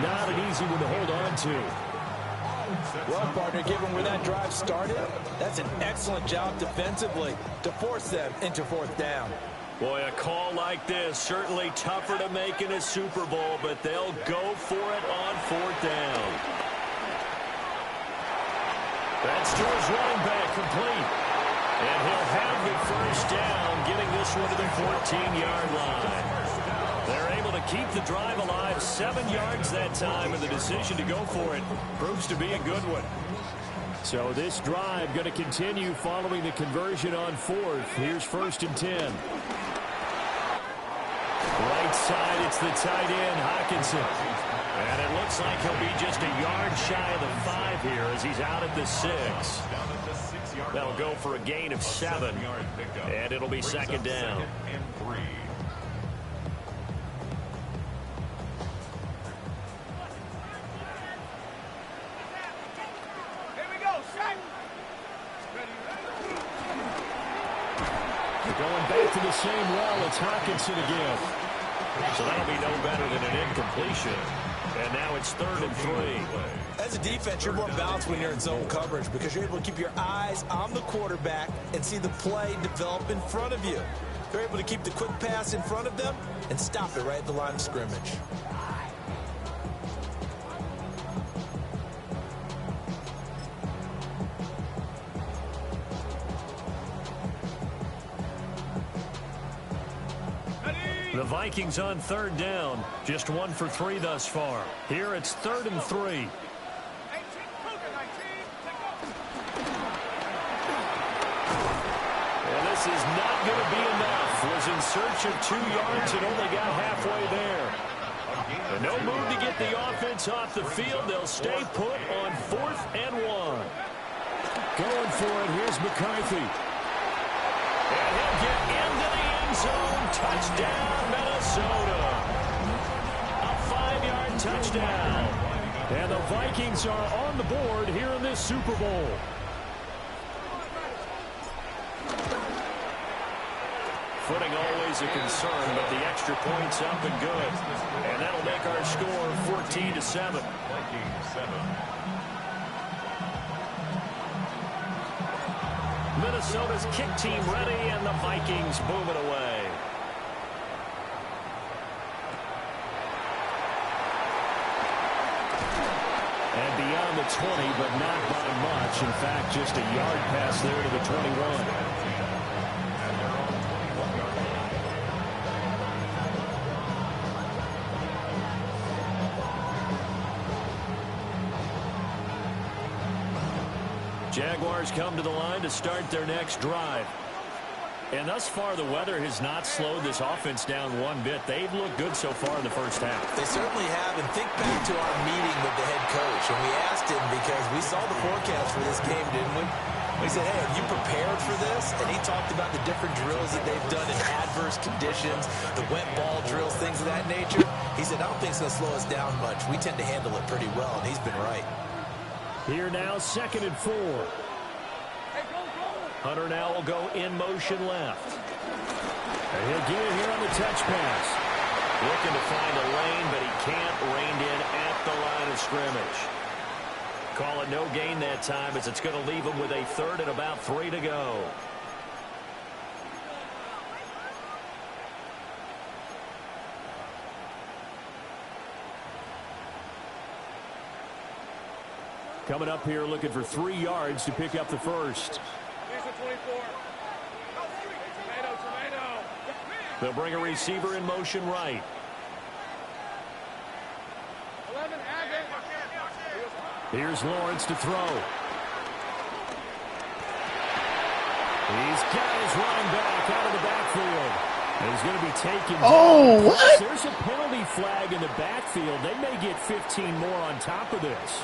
Not an easy one to hold on to. Well, partner, given where that drive started, that's an excellent job defensively to force them into fourth down. Boy, a call like this, certainly tougher to make in a Super Bowl, but they'll go for it on fourth down. That's to his running back, complete. And he'll have the first down, getting this one to the 14-yard line. They're able to keep the drive alive, 7 yards that time, and the decision to go for it proves to be a good one. So this drive going to continue following the conversion on fourth. Here's 1st and 10. Right side, it's the tight end, Hockenson. And it looks like he'll be just a yard shy of the 5 here as he's out at the 6. That'll go for a gain of 7. And it'll be 2nd down. Going back to the same well, it's Hockenson again. So that'll be no better than an incompletion. And now it's 3rd and 3. As a defense, you're more balanced when you're in zone coverage because you're able to keep your eyes on the quarterback and see the play develop in front of you. You're able to keep the quick pass in front of them and stop it right at the line of scrimmage. The Vikings on 3rd down. Just 1 for 3 thus far. Here it's 3rd and 3. And this is not going to be enough. Was in search of 2 yards and only got halfway there. And no move to get the offense off the field. They'll stay put on 4th and 1. Going for it. Here's McCarthy. And he'll get into the end zone. Touchdown, Minnesota. A 5-yard touchdown. And the Vikings are on the board here in this Super Bowl. Footing always a concern, but the extra point's up and good. And that'll make our score 14-7. Minnesota's kick team ready, and the Vikings booming away. And beyond the 20, but not by much. In fact, just a yard pass there to the 21. Jaguars come to the line to start their next drive. And thus far, the weather has not slowed this offense down one bit. They've looked good so far in the first half. They certainly have. And think back to our meeting with the head coach. And we asked him because we saw the forecast for this game, didn't we? We said, hey, have you prepared for this? And he talked about the different drills that they've done in adverse conditions, the wet ball drills, things of that nature. He said, I don't think it's going to slow us down much. We tend to handle it pretty well, and he's been right. Here now, 2nd and 4. Hunter now will go in motion left. And he'll get it here on the touch pass. Looking to find a lane, but he can't. Reined in at the line of scrimmage. Call it no gain that time as it's going to leave him with a 3rd and about 3 to go. Coming up here looking for 3 yards to pick up the first. They'll bring a receiver in motion right. Here's Lawrence to throw. He's got his running back out of the backfield. And he's going to be taken down. Oh, what? There's a penalty flag in the backfield. They may get 15 more on top of this.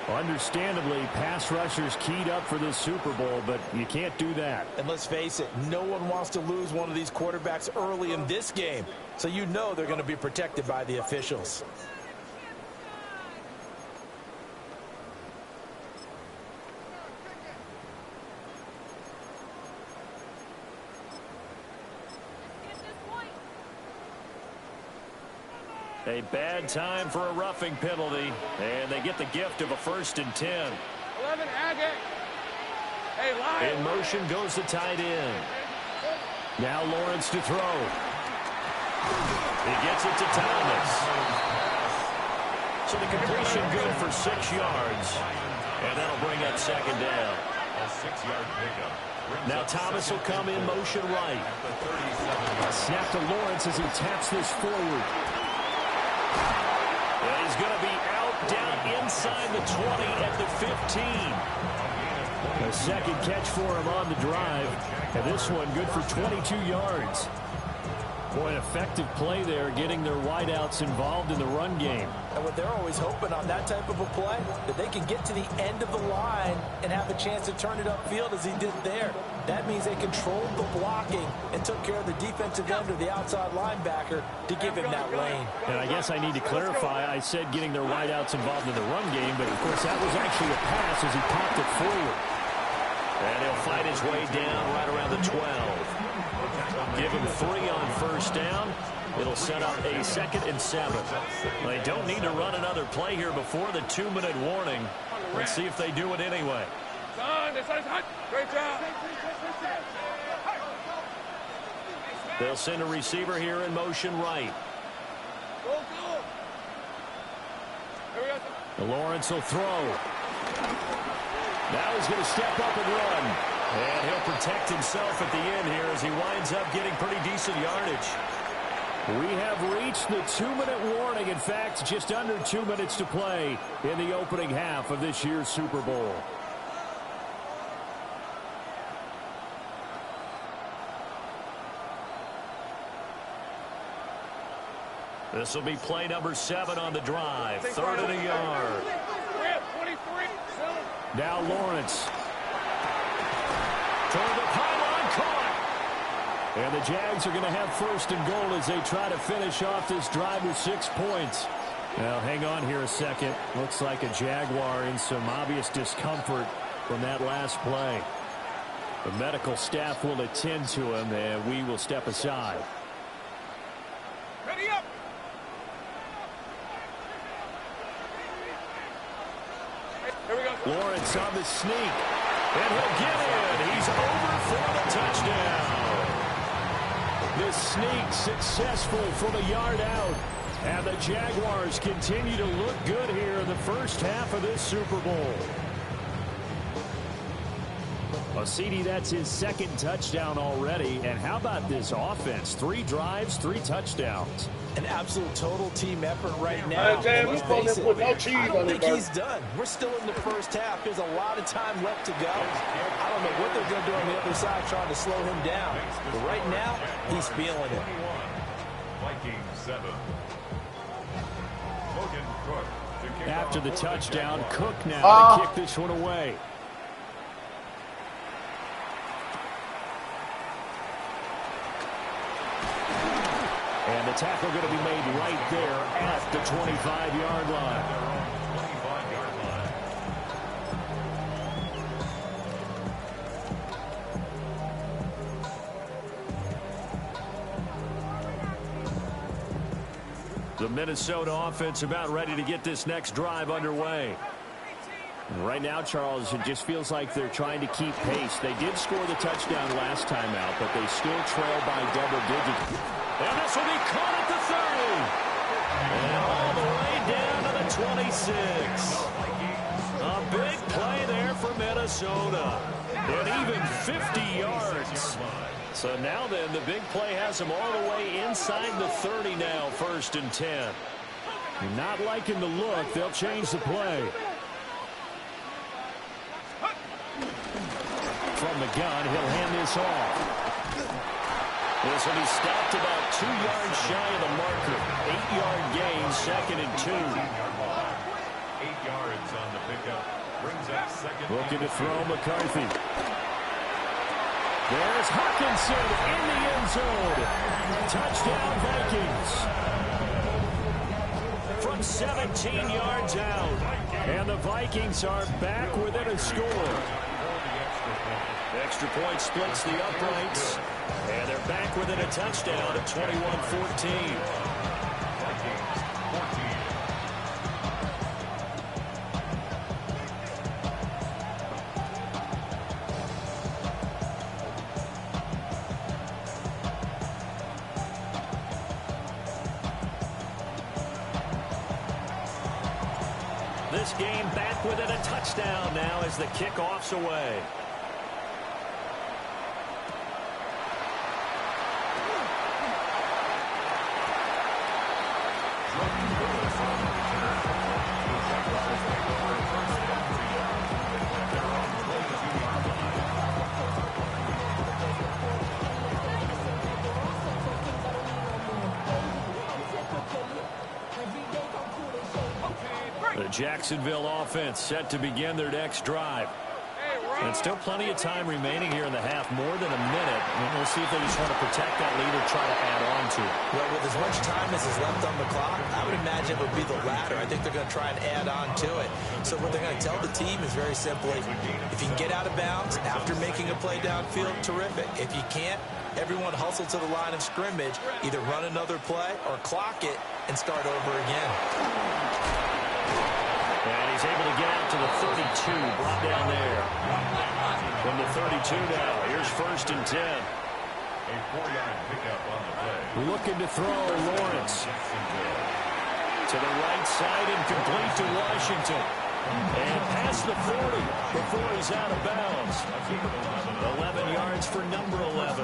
Understandably, pass rushers keyed up for this Super Bowl, but you can't do that. And let's face it, no one wants to lose one of these quarterbacks early in this game. So you know they're going to be protected by the officials. A bad time for a roughing penalty, and they get the gift of a 1st and 10. 11, Agate. Hey, line. In motion goes the tight end. Now Lawrence to throw. He gets it to Thomas. So the completion good for 6 yards, and that'll bring up 2nd down. A 6-yard pickup. Now Thomas will come in motion right. A snap to Lawrence as he taps this forward. And he's going to be out down inside the 20 at the 15. A 2nd catch for him on the drive. And this one good for 22 yards. Boy, an effective play there, getting their wideouts involved in the run game. And what they're always hoping on that type of a play, that they can get to the end of the line and have a chance to turn it upfield as he did there. That means they controlled the blocking and took care of the defensive end or the outside linebacker to give him that lane. And I guess I need to clarify, I said getting their wideouts involved in the run game, but of course that was actually a pass as he popped it forward. And he'll fight his way down right around the 12. Give him 3 on 1st down. It'll set up a 2nd and 7. They don't need to run another play here before the 2-minute warning. Let's see if they do it anyway. Great job. They'll send a receiver here in motion right. Go. Lawrence will throw. Now he's going to step up and run. And he'll protect himself at the end here as he winds up getting pretty decent yardage. We have reached the 2-minute warning. In fact, just under 2 minutes to play in the opening half of this year's Super Bowl. This will be play number 7 on the drive. 3rd and a yard. Now Lawrence. Toward the pylon, caught. And the Jags are going to have 1st and goal as they try to finish off this drive with 6 points. Now, hang on here a second. Looks like a Jaguar in some obvious discomfort from that last play. The medical staff will attend to him, and we will step aside. Ready up. Here we go. Lawrence on the sneak. And he'll get in. He's over for the touchdown. The sneak successful from a yard out. And the Jaguars continue to look good here in the first half of this Super Bowl. Well, CD, that's his 2nd touchdown already. And how about this offense? 3 drives, 3 touchdowns. An absolute total team effort right now. Let's face it, I don't think he's done. We're still in the first half. There's a lot of time left to go. I don't know what they're going to do on the other side trying to slow him down. But right now, he's feeling it. Vikings 7. After the touchdown, Cook now to kick this one away. And the tackle going to be made right there at the 25-yard line. The Minnesota offense about ready to get this next drive underway. And right now, Charles, it just feels like they're trying to keep pace. They did score the touchdown last time out, but they still trail by double digits. And this will be caught at the 30. And all the way down to the 26. A big play there for Minnesota. And even 50 yards. So now then, the big play has them all the way inside the 30 now, 1st and 10. Not liking the look. They'll change the play. From the gun, he'll hand this off. This will be stopped about 2 yards shy of the marker. 8-yard gain, 2nd and 2. 8 yards on the pickup. Brings up 2nd. Looking to throw McCarthy. There's Hawkinson in the end zone. Touchdown Vikings. From 17 yards out. And the Vikings are back within a score. Extra point splits the uprights. And they're back within a touchdown at 21-14. this game back within a touchdown now as the kickoff's away. The Jacksonville offense set to begin their next drive. And still plenty of time remaining here in the half, more than a minute. And we'll see if they just want to protect that lead or try to add on to it. Well, with as much time as is left on the clock, I would imagine it would be the latter. I think they're going to try and add on to it. So what they're going to tell the team is very simply, if you can get out of bounds after making a play downfield, terrific. If you can't, everyone hustle to the line of scrimmage, either run another play or clock it and start over again. And he's able to get out to the 32, brought down there. From the 32 now, here's 1st and 10. A 4-yard pickup on the play. Looking to throw Lawrence. To the right side and complete to Washington. And past the 40 before he's out of bounds. 11 yards for number 11.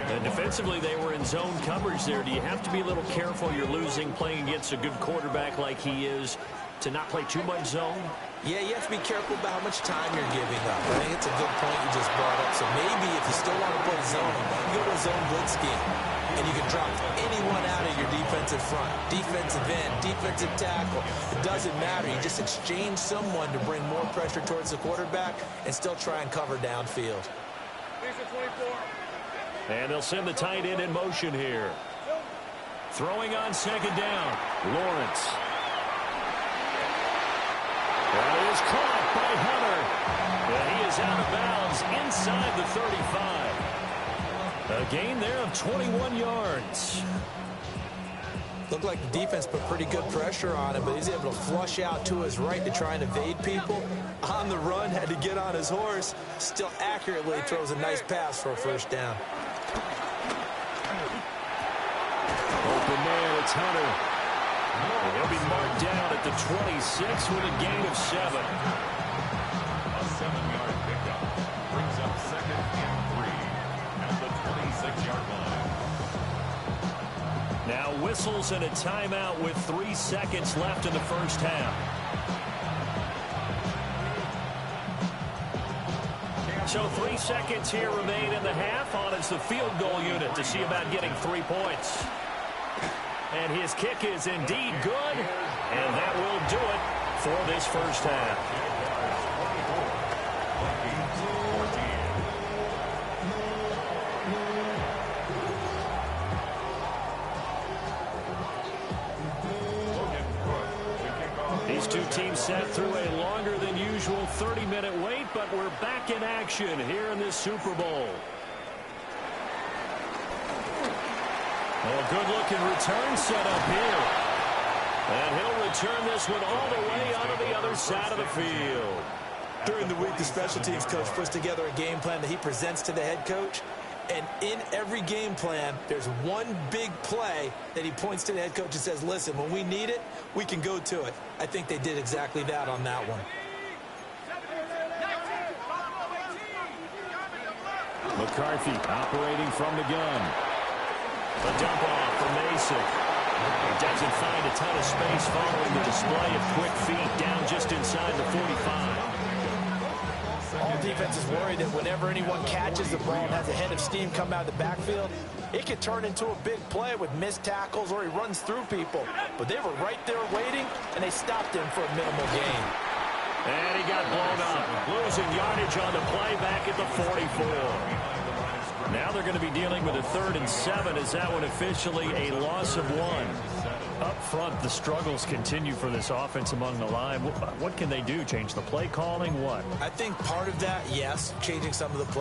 And defensively, they were in zone coverage there. Do you have to be a little careful? You're losing playing against a good quarterback like he is to not play too much zone? Yeah, you have to be careful about how much time you're giving up. I think it's a good point you just brought up. So maybe if you still want to play zone, you go to a zone blitz scheme. And you can drop anyone out of your defensive front. Defensive end, defensive tackle. It doesn't matter. You just exchange someone to bring more pressure towards the quarterback and still try and cover downfield. And they'll send the tight end in motion here. Throwing on 2nd down. Lawrence. That is caught by Hunter. And he is out of bounds inside the 35. A gain there of 21 yards. Looked like the defense put pretty good pressure on him, but he's able to flush out to his right to try and evade people. On the run, had to get on his horse. Still accurately throws a nice pass for a 1st down. Open man, it's Hunter. And he'll be marked down at the 26 with a gain of 7. A 7-yard pickup brings up 2nd and 3 at the 26-yard line. Now whistles and a timeout with 3 seconds left in the 1st half. So 3 seconds here remain in the half. On is the field goal unit to see about getting 3 points. And his kick is indeed good, and that will do it for this 1st half. These two teams sat through a longer than usual 30-minute wait, but we're back in action here in this Super Bowl. A good-looking return set up here. And he'll return this one all the way onto the other side of the field. During the week, the special teams coach puts together a game plan that he presents to the head coach. And in every game plan, there's one big play that he points to the head coach and says, listen, when we need it, we can go to it. I think they did exactly that on that one. McCarthy operating from the gun. A dump off for Mason. He doesn't find a ton of space following the display of quick feet down just inside the 45. All defense is worried that whenever anyone catches the ball and has a head of steam come out of the backfield, it could turn into a big play with missed tackles or he runs through people. But they were right there waiting, and they stopped him for a minimal gain. And he got blown up, losing yardage on the play back at the 44. Now they're going to be dealing with a 3rd and 7 as that one officially a loss of 1. Up front, the struggles continue for this offense among the line. What can they do? Change the play calling? What? I think part of that, yes, changing some of the play